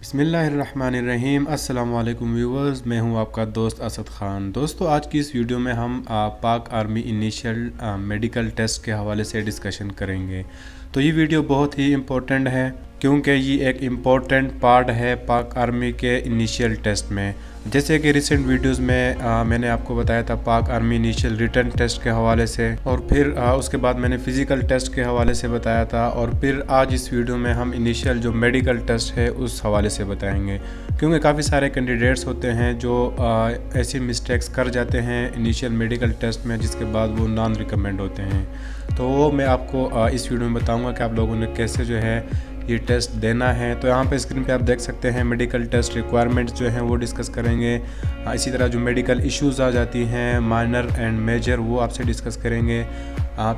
बिस्मिल्लाहिर्रहमानिर्रहीम। अस्सलाम वालेकुम व्यूवर्स, मैं हूं आपका दोस्त असद ख़ान। दोस्तों, आज की इस वीडियो में हम पाक आर्मी इनिशियल मेडिकल टेस्ट के हवाले से डिस्कशन करेंगे। तो ये वीडियो बहुत ही इम्पोर्टेंट है क्योंकि ये एक इम्पोर्टेंट पार्ट है पाक आर्मी के इनिशियल टेस्ट में। जैसे कि रिसेंट वीडियोस में मैंने आपको बताया था पाक आर्मी इनिशियल रिटन टेस्ट के हवाले से, और फिर उसके बाद मैंने फ़िज़िकल टेस्ट के हवाले से बताया था, और फिर आज इस वीडियो में हम इनिशियल जो मेडिकल टेस्ट है उस हवाले से बताएंगे। क्योंकि काफ़ी सारे कैंडिडेट्स होते हैं जो ऐसी मिस्टेक्स कर जाते हैं इनिशियल मेडिकल टेस्ट में, जिसके बाद वो नॉन रिकमेंड होते हैं। तो वो मैं आपको इस वीडियो में बताऊँगा कि आप लोगों ने कैसे जो है ये टेस्ट देना है। तो यहाँ पे स्क्रीन पे आप देख सकते हैं मेडिकल टेस्ट रिक्वायरमेंट्स जो हैं वो डिस्कस करेंगे। इसी तरह जो मेडिकल इश्यूज़ आ जाती हैं माइनर एंड मेजर, वो आपसे डिस्कस करेंगे।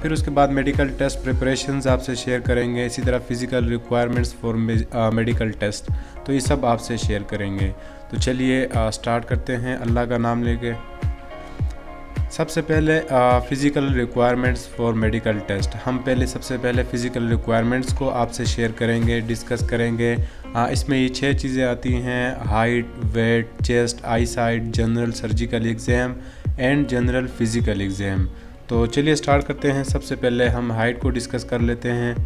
फिर उसके बाद मेडिकल टेस्ट प्रिपरेशंस आपसे शेयर करेंगे। इसी तरह physical requirements for medical test, तो ये सब आपसे शेयर करेंगे। तो चलिए स्टार्ट करते हैं अल्लाह का नाम लेके। सबसे पहले physical requirements for medical test. हम सबसे पहले फ़िज़िकल रिक्वायरमेंट्स को आपसे शेयर करेंगे, डिस्कस करेंगे। इसमें ये 6 चीज़ें आती हैं: height, weight, chest, eye sight, general surgical exam and general physical exam. तो चलिए स्टार्ट करते हैं। सबसे पहले हम हाइट को डिस्कस कर लेते हैं।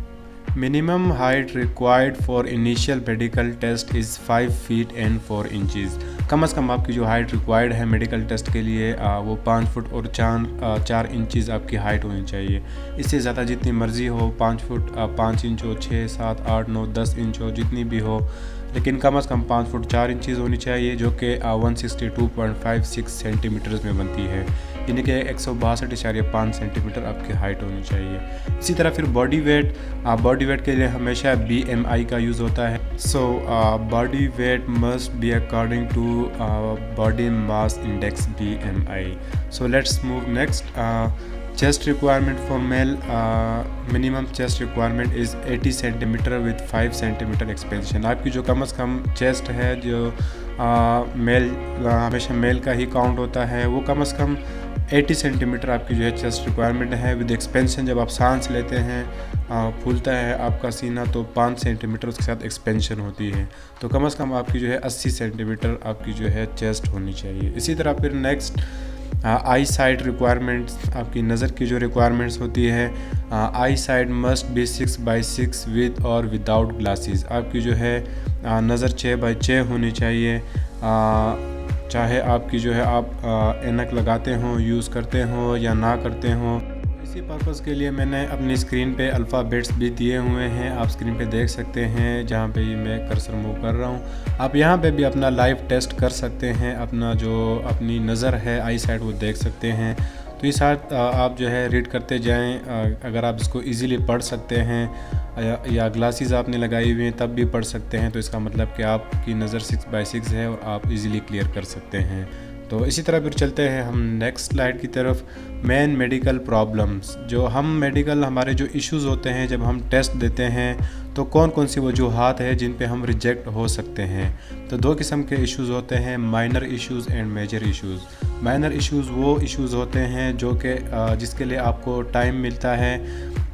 Minimum height required for initial medical test is 5 feet and 4 inches. कम से कम आपकी जो हाइट रिक्वायर्ड है मेडिकल टेस्ट के लिए वो 5 फुट और 4 इंचज़ आपकी हाइट होनी चाहिए। इससे ज़्यादा जितनी मर्ज़ी हो, 5 फुट 5 इंच हो, 6, 7, 8, 9, 10 इंच हो, जितनी भी हो, लेकिन कम से कम 5 फुट 4 इंचज़ होनी चाहिए, जो कि 162.56 सेंटीमीटर्स में बनती है। यानी कि 162.5 सेंटीमीटर आपकी हाइट होनी चाहिए। इसी तरह फिर बॉडी वेट के लिए हमेशा BMI का यूज़ होता है। So body weight must be according to body mass index BMI। So let's move next. Chest requirement for male, minimum chest requirement is 80 centimetre with 5 centimetre expansion. आपकी जो कम से कम chest है, जो मेल हमेशा mail का ही count होता है, वो कम से कम 80 सेंटीमीटर आपकी जो है चेस्ट रिक्वायरमेंट है विद एक्सपेंशन। जब आप सांस लेते हैं फूलता है आपका सीना, तो 5 सेंटीमीटर उसके साथ एक्सपेंशन होती है। तो कम से कम आपकी जो है 80 सेंटीमीटर आपकी जो है चेस्ट होनी चाहिए। इसी तरह फिर नेक्स्ट आई साइट रिक्वायरमेंट्स, आपकी नज़र की जो रिक्वायरमेंट्स होती है, आई साइट मस्ट बी 6/6 विद और विदाउट ग्लासेस। आपकी जो है नज़र 6/6 होनी चाहिए, चाहे आपकी जो है आप ऐनक लगाते हों, यूज़ करते हों या ना करते हों। इसी पर्पज़ के लिए मैंने अपनी स्क्रीन पे अल्फ़ाबेट्स भी दिए हुए हैं, आप स्क्रीन पे देख सकते हैं जहाँ पे ये मैं कर्सर मूव कर रहा हूँ। आप यहाँ पे भी अपना लाइव टेस्ट कर सकते हैं, अपनी नज़र है आई साइट वो देख सकते हैं। तो इस साथ आप जो है रीड करते जाएं। अगर आप इसको इजीली पढ़ सकते हैं या ग्लासेस आपने लगाई हुई हैं तब भी पढ़ सकते हैं, तो इसका मतलब कि आपकी नज़र 6/6 है और आप इजीली क्लियर कर सकते हैं। तो इसी तरह फिर चलते हैं हम नेक्स्ट स्लाइड की तरफ। मेन मेडिकल प्रॉब्लम्स, जो हमारे जो इश्यूज़ होते हैं जब हम टेस्ट देते हैं, तो कौन कौन सी वजूहात है जिन पे हम रिजेक्ट हो सकते हैं। तो 2 किस्म के इश्यूज़ होते हैं, minor issues and major issues. Minor issues वो इश्यूज़ होते हैं जो कि जिसके लिए आपको टाइम मिलता है,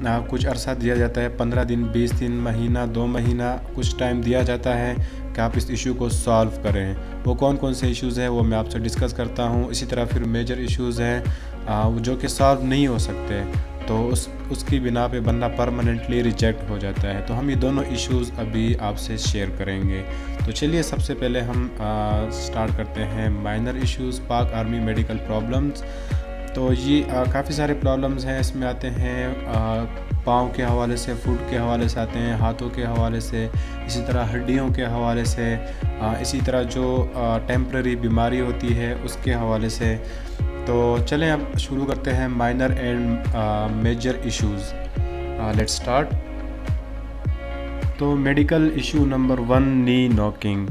कुछ अरसा दिया जाता है, 15 दिन, 20 दिन, महीना, 2 महीना, कुछ टाइम दिया जाता है कि आप इस इशू को सॉल्व करें। वो कौन कौन से इश्यूज़ हैं वो मैं आपसे डिस्कस करता हूँ। इसी तरह फिर मेजर इश्यूज़ हैं जो कि सॉल्व नहीं हो सकते, तो उसकी बिना पे बंदा परमानेंटली रिजेक्ट हो जाता है। तो हम ये दोनों इश्यूज़ अभी आपसे शेयर करेंगे। तो चलिए सबसे पहले हम स्टार्ट करते हैं माइनर इश्यूज़, पाक आर्मी मेडिकल प्रॉब्लम्स। तो ये काफ़ी सारे प्रॉब्लम्स हैं, इसमें आते हैं पाँव के हवाले से, फुट के हवाले से आते हैं, हाथों के हवाले से, इसी तरह हड्डियों के हवाले से, इसी तरह जो टेम्पररी बीमारी होती है उसके हवाले से। तो चलें अब शुरू करते हैं minor and major issues. Let's start. तो medical issue number 1, knee knocking.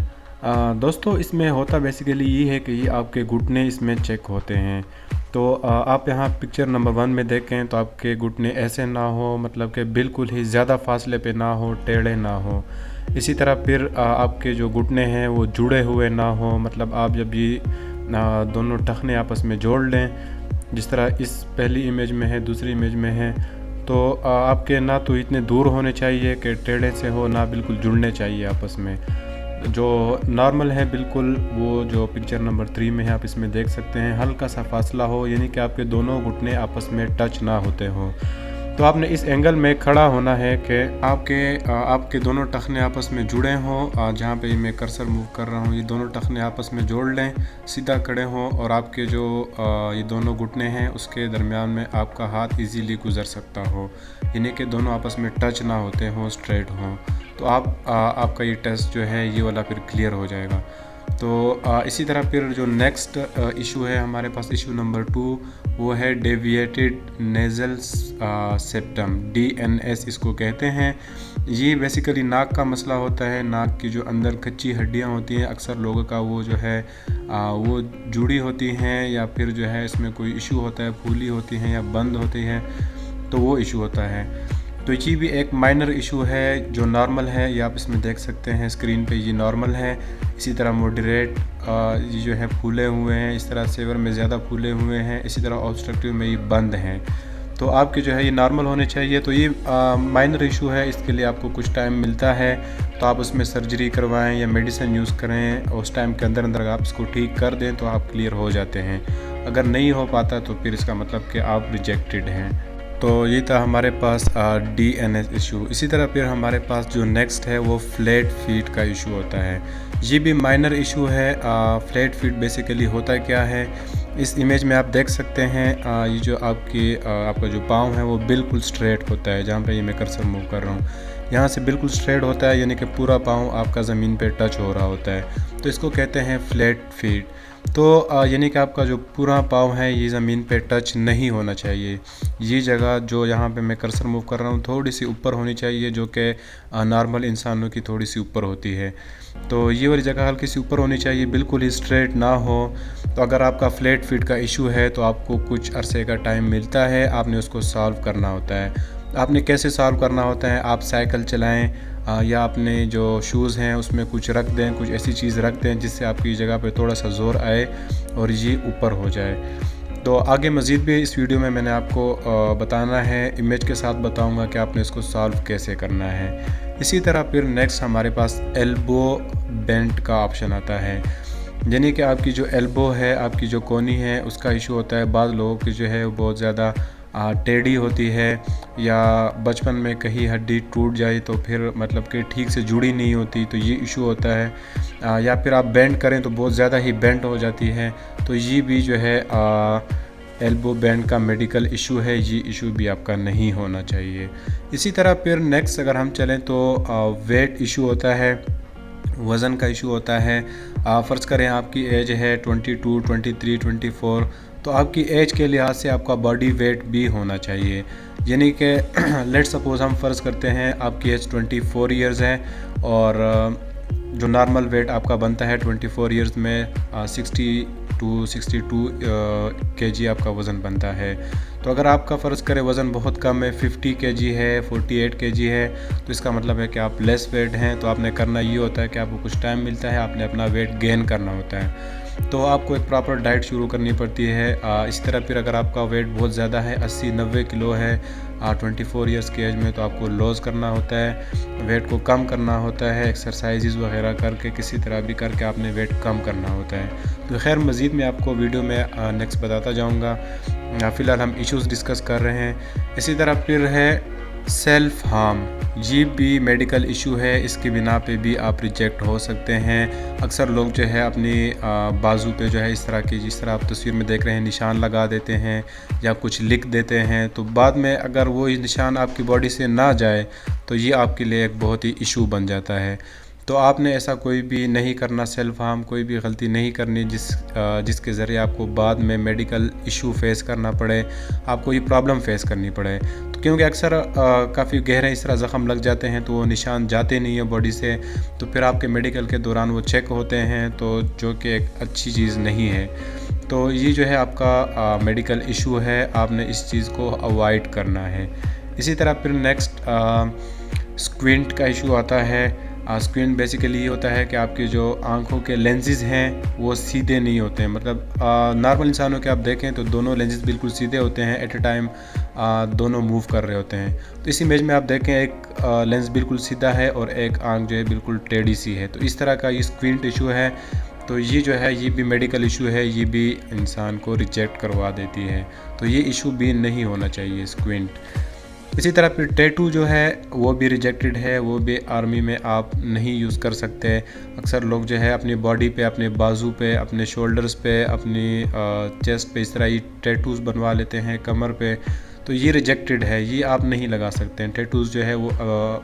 दोस्तों, इसमें होता बेसिकली ये है कि ये आपके घुटने इसमें चेक होते हैं। तो आप यहाँ पिक्चर नंबर 1 में देखें तो आपके घुटने ऐसे ना हो, मतलब कि बिल्कुल ही ज़्यादा फासले पे ना हो, टेढ़े ना हो। इसी तरह फिर आपके जो घुटने हैं वो जुड़े हुए ना हो, मतलब आप जब ये दोनों टखने आपस में जोड़ लें, जिस तरह इस पहली इमेज में है, दूसरी इमेज में है, तो आपके ना तो इतने दूर होने चाहिए कि टेढ़े से हो, ना बिल्कुल जुड़ने चाहिए आपस में। जो नॉर्मल है बिल्कुल, वो जो पिक्चर नंबर 3 में है आप इसमें देख सकते हैं, हल्का सा फासला हो, यानी कि आपके दोनों घुटने आपस में टच ना होते हों। तो आपने इस एंगल में खड़ा होना है कि आपके दोनों टखने आपस में जुड़े हों। जहाँ पे मैं कर्सर मूव कर रहा हूँ, ये दोनों टखने आपस में जोड़ लें, सीधा खड़े हों, और आपके जो ये दोनों घुटने हैं उसके दरमियान में आपका हाथ इजीली गुजर सकता हो, यानी कि दोनों आपस में टच ना होते हों, स्ट्रेट हों। तो आपका ये टेस्ट जो है ये वाला फिर क्लियर हो जाएगा। तो इसी तरह फिर जो नेक्स्ट इशू है हमारे पास, इशू नंबर 2, वो है डेविएटेड नेज़ल सेप्टम, DNS इसको कहते हैं। ये बेसिकली नाक का मसला होता है। नाक की जो अंदर कच्ची हड्डियां होती हैं, अक्सर लोगों का वो जो है वो जुड़ी होती हैं, या फिर जो है इसमें कोई इशू होता है, फूली होती हैं या बंद होती है, तो वो इशू होता है। तो ये भी एक माइनर इशू है जो नॉर्मल है, ये आप इसमें देख सकते हैं स्क्रीन पे, ये नॉर्मल है। इसी तरह मॉडरेट ये जो है फूले हुए हैं, इस तरह सेवर में ज़्यादा फूले हुए हैं, इसी तरह ऑब्स्ट्रक्टिव में ये बंद हैं। तो आपके जो है ये नॉर्मल होने चाहिए। तो ये माइनर इशू है, इसके लिए आपको कुछ टाइम मिलता है, तो आप उसमें सर्जरी करवाएं या मेडिसिन यूज़ करें, उस टाइम के अंदर अंदर आप इसको ठीक कर दें तो आप क्लियर हो जाते हैं। अगर नहीं हो पाता तो फिर इसका मतलब कि आप रिजेक्टेड हैं। तो ये था हमारे पास DNS इशू। इसी तरह फिर हमारे पास जो नेक्स्ट है वो फ्लैट फीट का इशू होता है। ये भी माइनर इशू है। फ्लैट फीट बेसिकली होता क्या है, इस इमेज में आप देख सकते हैं, ये जो आपका जो पाँव है वो बिल्कुल स्ट्रेट होता है। जहाँ पे ये मैं कर्सर मूव कर रहा हूँ, यहाँ से बिल्कुल स्ट्रेट होता है, यानी कि पूरा पाँव आपका ज़मीन पे टच हो रहा होता है। तो इसको कहते हैं फ्लैट फीट। तो यानी कि आपका जो पूरा पाँव है ये ज़मीन पे टच नहीं होना चाहिए। ये जगह जो यहाँ पे मैं कर्सर मूव कर रहा हूँ थोड़ी सी ऊपर होनी चाहिए, जो कि नॉर्मल इंसानों की थोड़ी सी ऊपर होती है। तो ये वाली जगह हल्की सी ऊपर होनी चाहिए, बिल्कुल ही स्ट्रेट ना हो। तो अगर आपका फ्लैट फीट का इशू है तो आपको कुछ अरसे का टाइम मिलता है, आपने उसको सॉल्व करना होता है। आपने कैसे सॉल्व करना होता है, आप साइकिल चलाएं, या अपने जो शूज़ हैं उसमें कुछ रख दें, कुछ ऐसी चीज़ रख दें जिससे आपकी जगह पे थोड़ा सा ज़ोर आए और ये ऊपर हो जाए। तो आगे मज़ीद भी इस वीडियो में मैंने आपको बताना है, इमेज के साथ बताऊंगा कि आपने इसको सॉल्व कैसे करना है। इसी तरह फिर नेक्स्ट हमारे पास एल्बो बेंट का ऑप्शन आता है, यानी कि आपकी जो एल्बो है, आपकी जो कोनी है, उसका इशू होता है। बाद लोगों की जो है वो बहुत ज़्यादा टेढ़ी होती है, या बचपन में कहीं हड्डी टूट जाए तो फिर मतलब कि ठीक से जुड़ी नहीं होती, तो ये इशू होता है। या फिर आप बेंड करें तो बहुत ज़्यादा ही बेंड हो जाती है, तो ये भी जो है एल्बो बेंड का मेडिकल इशू है। ये इशू भी आपका नहीं होना चाहिए। इसी तरह फिर नेक्स्ट अगर हम चलें तो वेट इशू होता है, वज़न का इशू होता है। फ़र्ज़ करें आपकी एज है 22, 23, 24, तो आपकी एज के लिहाज से आपका बॉडी वेट भी होना चाहिए। यानी कि लेट सपोज़ हम फ़र्ज़ करते हैं आपकी एज 24 इयर्स है, और जो नॉर्मल वेट आपका बनता है 24 इयर्स में 60 to 62 kg आपका वज़न बनता है। तो अगर आपका फ़र्ज़ करें वज़न बहुत कम है, 50 kg है, 48 kg है, तो इसका मतलब है कि आप लेस वेट हैं। तो आपने करना ये होता है कि आपको कुछ टाइम मिलता है, आपने अपना वेट गेन करना होता है। तो आपको एक प्रॉपर डाइट शुरू करनी पड़ती है। इस तरह फिर अगर आपका वेट बहुत ज़्यादा है, 80-90 किलो है 24 इयर्स की एज में, तो आपको लॉस करना होता है, वेट को कम करना होता है, एक्सरसाइजेज़ वगैरह करके, किसी तरह भी करके आपने वेट कम करना होता है। तो खैर मज़ीद मैं आपको वीडियो में नेक्स्ट बताता जाऊँगा। फ़िलहाल हम इश्यूज़ डिस्कस कर रहे हैं। इसी तरह फिर है सेल्फ़ हार्म, ये भी मेडिकल इशू है, इसके बिना पे भी आप रिजेक्ट हो सकते हैं। अक्सर लोग जो है अपनी बाजू पे जो है इस तरह की, जिस तरह आप तस्वीर में देख रहे हैं, निशान लगा देते हैं या कुछ लिख देते हैं। तो बाद में अगर वो निशान आपकी बॉडी से ना जाए तो ये आपके लिए एक बहुत ही इशू बन जाता है। तो आपने ऐसा कोई भी नहीं करना, सेल्फ़ हार्म कोई भी गलती नहीं करनी जिसके ज़रिए आपको बाद में मेडिकल इशू फेस करना पड़े, आपको ये प्रॉब्लम फेस करनी पड़े। तो क्योंकि अक्सर काफ़ी गहरे इस तरह ज़ख़म लग जाते हैं तो वो निशान जाते नहीं है बॉडी से, तो फिर आपके मेडिकल के दौरान वो चेक होते हैं, तो जो कि एक अच्छी चीज़ नहीं है। तो ये जो है आपका मेडिकल इशू है, आपने इस चीज़ को अवॉइड करना है। इसी तरह फिर नेक्स्ट स्क्विंट का इशू आता है। स्क्विंट बेसिकली ये होता है कि आपके जो आंखों के लेंसेज हैं वो सीधे नहीं होते हैं। मतलब नॉर्मल इंसानों के आप देखें तो दोनों लेंसेज बिल्कुल सीधे होते हैं, एट ए टाइम दोनों मूव कर रहे होते हैं। तो इस इमेज में आप देखें एक लेंस बिल्कुल सीधा है और एक आंख जो है बिल्कुल टेढ़ी सी है। तो इस तरह का ये स्क्विंट इशू है। तो ये जो है ये भी मेडिकल इशू है, ये भी इंसान को रिजेक्ट करवा देती है। तो ये इशू भी नहीं होना चाहिए स्क्विंट। इसी तरह फिर टैटू जो है वो भी रिजेक्टेड है, वो भी आर्मी में आप नहीं यूज़ कर सकते। अक्सर लोग जो है अपनी बॉडी पे, अपने बाजू पे, अपने शोल्डर्स पे, अपनी चेस्ट पे इस तरह ये टैटूज़ बनवा लेते हैं, कमर पे। तो ये रिजेक्टेड है, ये आप नहीं लगा सकते हैं। टैटूज़ जो है वो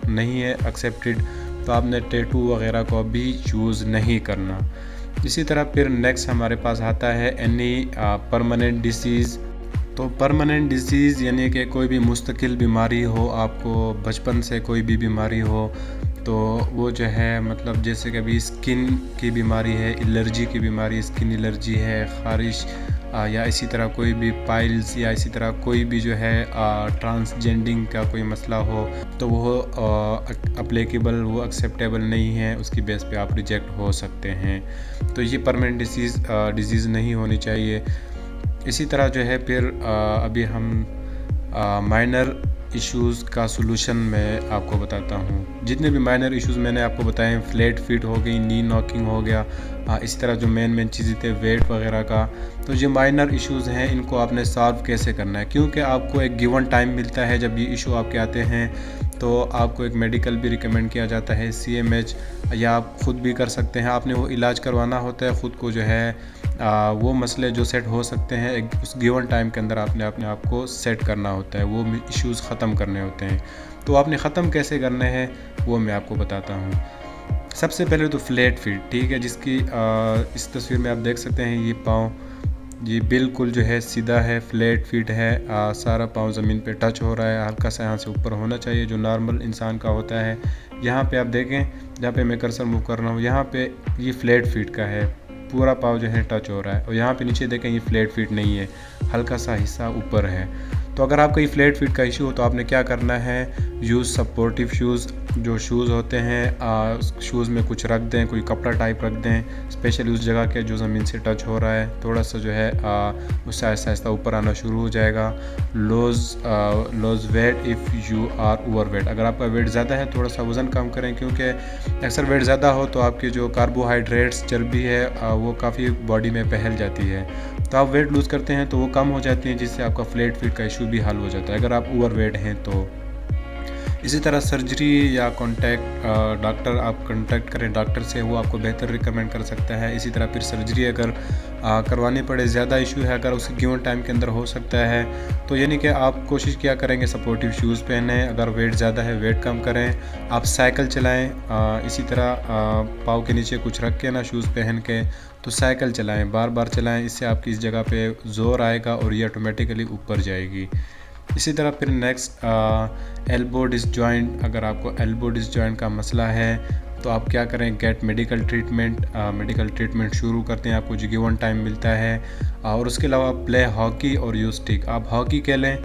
नहीं है एक्सेप्टेड। तो आपने टैटू वगैरह को भी यूज़ नहीं करना। इसी तरह फिर नेक्स्ट हमारे पास आता है एनी परमानेंट डिसीज़। तो परमानेंट डिसीज़ यानी कि कोई भी मुस्तकिल बीमारी हो, आपको बचपन से कोई भी बीमारी हो, तो वो जो है मतलब जैसे कि अभी स्किन की बीमारी है, एलर्जी की बीमारी, स्किन एलर्जी है, ख़ारिश, या इसी तरह कोई भी पाइल्स, या इसी तरह कोई भी जो है ट्रांसजेंडिंग का कोई मसला हो, तो वो अप्लीकेबल, वो एक्सेप्टेबल नहीं है, उसकी बेस पे आप रिजेक्ट हो सकते हैं। तो ये परमानेंट डिजीज़ नहीं होनी चाहिए। इसी तरह जो है फिर अभी हम माइनर इश्यूज़ का सलूशन मैं आपको बताता हूँ। जितने भी माइनर इश्यूज़ मैंने आपको बताए, फ्लैट फीट हो गई, नी नॉकिंग हो गया, इसी तरह जो मेन चीज़ें थे वेट वगैरह का। तो ये माइनर इश्यूज़ हैं, इनको आपने सॉल्व कैसे करना है, क्योंकि आपको एक गिवन टाइम मिलता है जब ये इशू आपके आते हैं। तो आपको एक मेडिकल भी रिकमेंड किया जाता है, CMH, या आप ख़ुद भी कर सकते हैं। आपने वो इलाज करवाना होता है ख़ुद को, जो है वो मसले जो सेट हो सकते हैं एक उस गिवन टाइम के अंदर आपने अपने आप को सेट करना होता है, वो इश्यूज़ ख़त्म करने होते हैं। तो आपने ख़त्म कैसे करने हैं वो मैं आपको बताता हूँ। सबसे पहले तो फ्लैट फीट, ठीक है, जिसकी इस तस्वीर में आप देख सकते हैं ये पाँव ये बिल्कुल जो है सीधा है, फ्लैट फीट है, सारा पाँव ज़मीन पे टच हो रहा है, हल्का सा यहाँ से ऊपर होना चाहिए जो नॉर्मल इंसान का होता है। यहाँ पे आप देखें, जहाँ पे मैं कर्सर मूव कर रहा हूँ, यहाँ पे ये फ्लैट फीट का है, पूरा पाँव जो है टच हो रहा है। और यहाँ पे नीचे देखें ये फ्लैट फीट नहीं है, हल्का सा हिस्सा ऊपर है। तो अगर आपका ये फ्लैट फीट का इशू हो तो आपने क्या करना है, यूज़ सपोर्टिव शूज़। जो शूज़ होते हैं शूज़ में कुछ रख दें, कोई कपड़ा टाइप रख दें स्पेशली उस जगह के जो ज़मीन से टच हो रहा है, थोड़ा सा जो है उससे आहिस्ता आहिस्ता ऊपर आना शुरू हो जाएगा। Loss weight if you are overweight, अगर आपका वेट ज़्यादा है थोड़ा सा वज़न कम करें, क्योंकि अक्सर वेट ज़्यादा हो तो आपकी जो कार्बोहाइड्रेट्स, चर्बी है वो काफ़ी बॉडी में फैल जाती है। तो आप वेट लूज़ करते हैं तो वो कम हो जाती है, जिससे आपका फ्लैट फीट का इशू भी हल हो जाता है अगर आप ओवर वेट हैं तो। इसी तरह सर्जरी या डॉक्टर आप कॉन्टैक्ट करें डॉक्टर से, वो आपको बेहतर रिकमेंड कर सकता है। इसी तरह फिर सर्जरी अगर करवानी पड़े, ज़्यादा इशू है अगर उसके गिवन टाइम के अंदर हो सकता है, तो यानी कि आप कोशिश किया करेंगे सपोर्टिव शूज़ पहने। अगर वेट ज़्यादा है वेट कम करें, आप साइकिल चलाएं, इसी तरह पाँव के नीचे कुछ रख के ना शूज़ पहन के तो साइकिल चलाएं, बार बार चलाएं, इससे आपकी इस जगह पे ज़ोर आएगा और ये ऑटोमेटिकली ऊपर जाएगी। इसी तरह फिर नेक्स्ट एल्बो डिसजॉइंट, अगर आपको एल्बो डिसजॉइंट का मसला है तो आप क्या करें, गेट मेडिकल ट्रीटमेंट शुरू करते हैं, आपको जो गिवन टाइम मिलता है। और उसके अलावा प्ले हॉकी और यूज स्टिक, आप हॉकी खेलें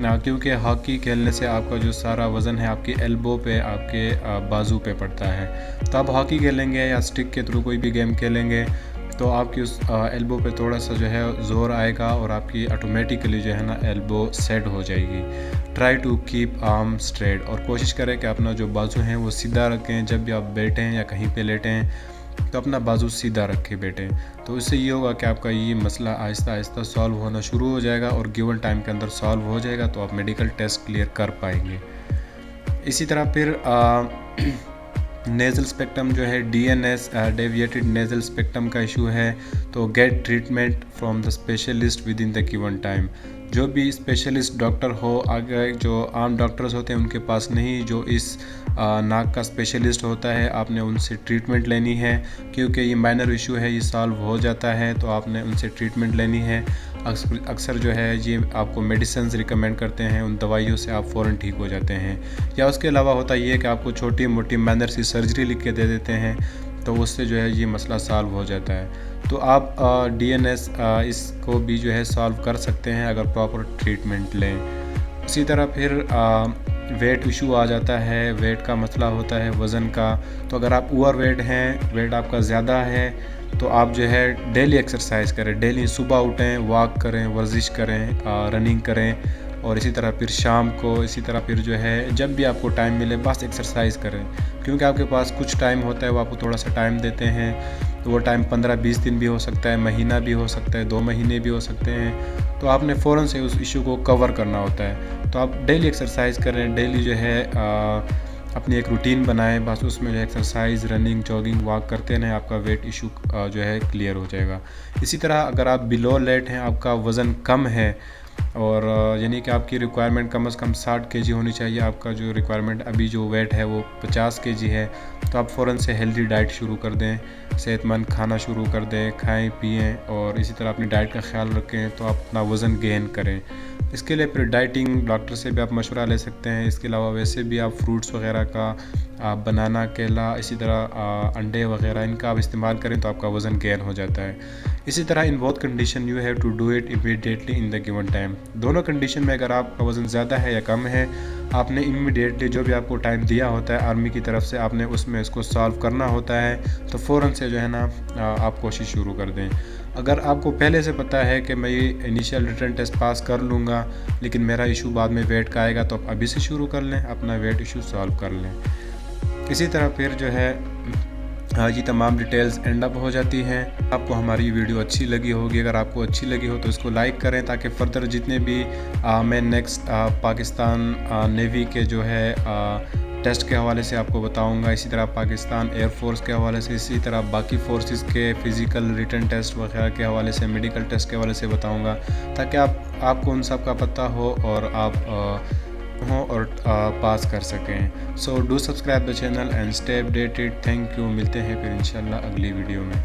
क्योंकि हॉकी खेलने से आपका जो सारा वज़न है आपके एल्बो पे, आपके बाजू पे पड़ता है। तो आप हॉकी खेलेंगे या स्टिक के थ्रू कोई भी गेम खेलेंगे तो आपकी उस एल्बो पे थोड़ा सा जो है ज़ोर आएगा और आपकी ऑटोमेटिकली जो है ना एल्बो सेट हो जाएगी। Try to keep arm straight, और कोशिश करें कि अपना जो बाजू हैं वो सीधा रखें। जब भी आप बैठें या कहीं पे लेटें तो अपना बाजू सीधा रखें बैठें, तो इससे ये होगा कि आपका ये मसला आहिस्ता आहिस्ता सॉल्व होना शुरू हो जाएगा और गिवन टाइम के अंदर सॉल्व हो जाएगा, तो आप मेडिकल टेस्ट क्लियर कर पाएंगे। इसी तरह फिर नेज़ल स्पेक्ट्रम जो है DNS डेविएटेड नेज़ल स्पेक्ट्रम का इशू है, तो gate treatment from the specialist with in the given time. जो भी स्पेशलिस्ट डॉक्टर हो, अगर जो आम डॉक्टर्स होते हैं उनके पास नहीं, जो इस नाक का स्पेशलिस्ट होता है, आपने उनसे ट्रीटमेंट लेनी है, क्योंकि ये माइनर इशू है, ये सॉल्व हो जाता है, तो आपने उनसे ट्रीटमेंट लेनी है। अक्सर जो है ये आपको मेडिसिन्स रिकमेंड करते हैं, उन दवाइयों से आप फ़ौरन ठीक हो जाते हैं। या उसके अलावा होता ये है कि आपको छोटी मोटी माइनर सी सर्जरी लिख के दे देते हैं, तो उससे जो है ये मसला सॉल्व हो जाता है। तो आप DNS इसको भी जो है सॉल्व कर सकते हैं अगर प्रॉपर ट्रीटमेंट लें। इसी तरह फिर वेट इशू आ जाता है, वेट का मसला होता है वज़न का। तो अगर आप ओवर वेट हैं, वेट आपका ज़्यादा है, तो आप जो है डेली एक्सरसाइज करें। डेली सुबह उठें, वॉक करें, वर्जिश करें, रनिंग करें, और इसी तरह फिर शाम को, इसी तरह फिर जो है जब भी आपको टाइम मिले बस एक्सरसाइज करें। क्योंकि आपके पास कुछ टाइम होता है, वो आपको थोड़ा सा टाइम देते हैं, तो वो टाइम 15-20 दिन भी हो सकता है, महीना भी हो सकता है, 2 महीने भी हो सकते हैं। तो आपने फ़ौरन से उस इशू को कवर करना होता है। तो आप डेली एक्सरसाइज करें, डेली जो है अपनी एक रूटीन बनाएं, बस उसमें जो है एक्सरसाइज, रनिंग, जॉगिंग, वॉक करते रहें, आपका वेट इशू जो है क्लियर हो जाएगा। इसी तरह अगर आप बिलो लेट हैं, आपका वज़न कम है, और यानी कि आपकी रिक्वायरमेंट कम से कम 60 केजी होनी चाहिए, आपका जो रिक्वायरमेंट अभी जो वेट है वो 50 केजी है, तो आप फ़ौरन से हेल्दी डाइट शुरू कर दें, सेहतमंद खाना शुरू कर दें, खाएं पिएं, और इसी तरह अपनी डाइट का ख्याल रखें, तो आप अपना वज़न गेन करें। इसके लिए फिर डाइटिंग डॉक्टर से भी आप मशवरा ले सकते हैं। इसके अलावा वैसे भी आप फ्रूट्स वगैरह का, बनाना, केला, इसी तरह अंडे वगैरह, इनका आप इस्तेमाल करें तो आपका वज़न गेन हो जाता है। इसी तरह in both condition you have to do it immediately in the given time. दोनों कंडीशन में अगर आपका वज़न ज़्यादा है या कम है, आपने इमीडिएटली जो भी आपको टाइम दिया होता है आर्मी की तरफ से, आपने उसमें इसको सॉल्व करना होता है। तो फ़ौरन से जो है ना आप कोशिश शुरू कर दें। अगर आपको पहले से पता है कि मैं ये इनिशियल रिटन टेस्ट पास कर लूँगा, लेकिन मेरा इशू बाद में वेट का आएगा, तो आप अभी से शुरू कर लें, अपना वेट इशू सॉल्व कर लें। इसी तरह फिर जो है ये तमाम डिटेल्स एंड अप हो जाती हैं। आपको हमारी वीडियो अच्छी लगी होगी, अगर आपको अच्छी लगी हो तो इसको लाइक करें, ताकि फ़र्दर जितने भी मैं नेक्स्ट पाकिस्तान नेवी के जो है टेस्ट के हवाले से आपको बताऊंगा, इसी तरह पाकिस्तान एयरफोर्स के हवाले से, इसी तरह बाकी फोर्सेस के फ़िज़िकल रिटन टेस्ट वगैरह के हवाले से, मेडिकल टेस्ट के हवाले से बताऊंगा, ताकि आपको उन सब का पता हो और आप हों और पास कर सकें। So do subscribe the channel and stay updated. Thank you. मिलते हैं फिर इंशाल्लाह अगली वीडियो में।